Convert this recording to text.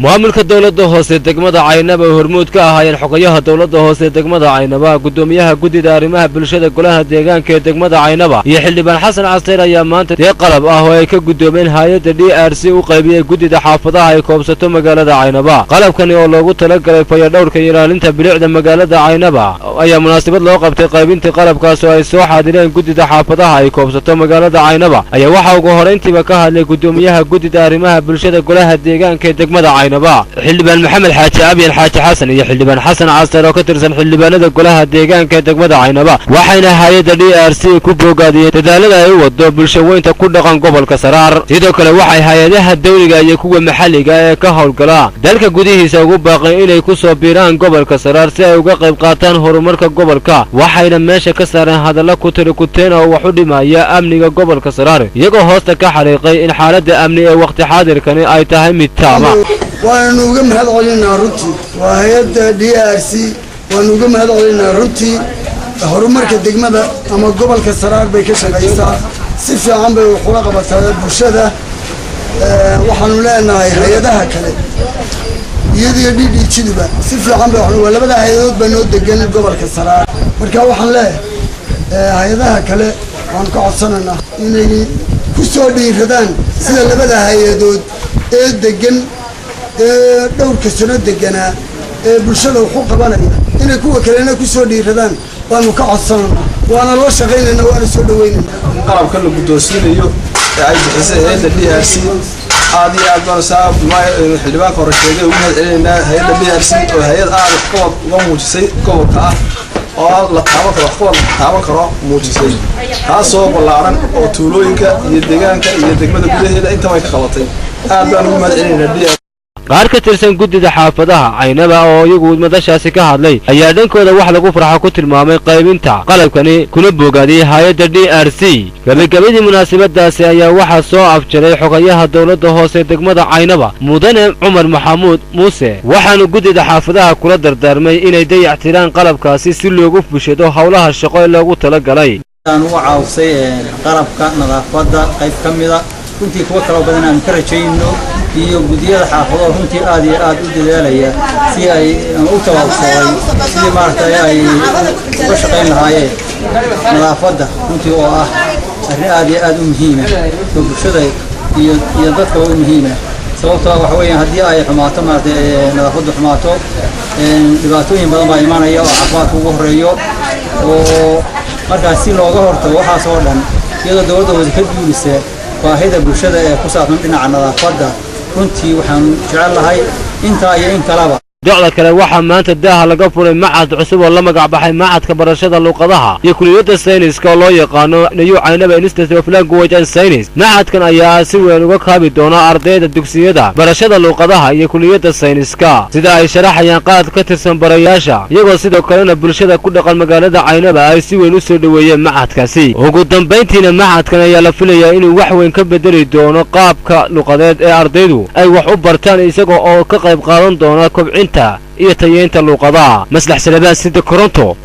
maamulka dawladda hoose degmada Caynaba hormuud ka ahaayeen xogayaha dawladda hoose degmada Caynaba gudoomiyaha gudida arrimaha bulshada golaha deegaanka ee degmada Caynaba iyo xildhibaan Xasan Casir ayaa maanta deeq qalab ah oo ay ka gudoomeen hay'adda DRC u qaybiyay gudida xaafadaha ay koobsato magaalada Caynaba qalabkani oo loogu talagalay fayadhowrka iyo ilaalinta bilicda magaalada Caynaba ayaa munaasabad loo qabtay qaybinta qalabkaas oo ay soo xaadireen gudida xaafadaha ay koobsato magaalada Caynaba ayaa waxa ugu horeyntiiba ka hadlay gudoomiyaha gudida arrimaha bulshada golaha deegaanka ee degmada xildhibaan maxamed xaaji abyan xaaji xasan iyo xildhibaan xasan casir oo ka tirsan xildhibaanada golaha deegaanka ee degmada Caynaba waxayna hay'adda DRC ku bogaadiyeen dadaalada ay wado bulshaweynta ku dhaqan gobolka Saraar sidoo kale waxay hay'adaha dawliga iyo kuwa maxalliga ee ka howlgala dalka gudihiisa ugu baaqeen inay ku soo biiraan gobolka Saraar si ay uga qayb qaataan horumarka gobolka waxayna meesha ka saareen hadallo ku tiri kuteen oo wax u dhimaya amniga gobolka Saraar iyagoo hoosta ka xariiqay in xaaladda amni ee waqti xaadirkani ay tahay mid taama وأنا نقوم هذا علينا رنتي وهي DRC وأنا نقوم هذا علينا رنتي هرمرك الدجمة أما قبل كسرار بيكشف عيسى سفي عم بخلاقة بتهذب برشة وحنولا إنها هي ده كله يدي تشيلبا سفي عم بحنو ولا بدأ هيدود بنود الجن قبل كسرار مركب وحنلا هي ده كله وانقعصنا إني كسودي ردان سيد اللي بدأ هيدود الدجن دور كسرنا دجنا برشلة وحق بنا إن كوا كلنا كسودي ردان وانقعصنا وأنا لو شغالين إنه وأنا سودوين قرب كله بدوسين يو عايز حسين DRC عادي أكبر صعب ما حلبان كورشيجي ومن إلنا هي DRC وهي أعرف قوة وموجسي قوة كا لا تعامل كرا موجسي هاسو بالعرن وطولوينك يدقانك يدقمد بده أنت ما يخلطين أبدا من إلنا DRC qaar ka tirsan gudida xaafadaha Caynaba oo iyagu madashaasi ka hadlay ayaa dhankooda wax lagu farxo ku tilmaamay qaybinta qalabkani kuna bogaadiyay hay'adda DRC gabagabadii munaasabadaasi ayaa waxa soo afjaray xogayaha dawladda hoose degmada Caynaba mudane Cumar Maxamuud Muuse waxaanu gudida xaafadaha kula dardaarmay inay dayactiraan qalabkaasi si loogu fushado hawlaha shaqo ee loogu talagalay aan u caawsay qalabka nadaafadda qayb kamida runtii kuwa kala badan aan ka rajayno iyo gudiyada xaafado runtii aad iyo aad u dadaalaya si ay u tawaabsay si maartay ay uga shaqeyn lahaayeen nadaafadda runtii oo ah arrin aad iyo aad u muhiim ah oo bulshada iyo dadka u muhiim ah sababtoo waxa weeyaan haddii ay xumaato maartay nadaafaddu xumaato dhibaatooyin badan baa imaanaya oo caafimaadka ugu horeeyo oo markaas si looga hortago waxaas oo dhan iyadoo dawladda hoose ka duulisay baahida bulshada ee ku saabsan dhinaca nadaafadda runtii waxaan jecel lahay inta iyo in kalaba docda kale waxa maanta daaha laga furay macad cusub oo la magac baxay macadka barashada luqadaha iyo kuliyadda sayniska oo loo yaqaano New Caynaba Institute of Language and Science macadkan ayaa si weyn uga kaabi doona ardayda dugsiyada barashada luqadaha iyo kuliyadda sayniska sida ay sharaxayaan qaad ka tirsan barayaasha iyagoo sidoo kalena bulshada ku dhaqan magaalada Caynaba ay si weyn u soo dhaweeyeen macadkaasi ugu dambeyntiina macadkan ayaa la filayaa inuu wax weyn ka bedeli doono qaabka luqadeed ee ardaydu ay wax u bartaan isagoo oo ka qayb qaadan doona kobcinta iyo tayeynta luqadaha maslax salabaan sida Koronto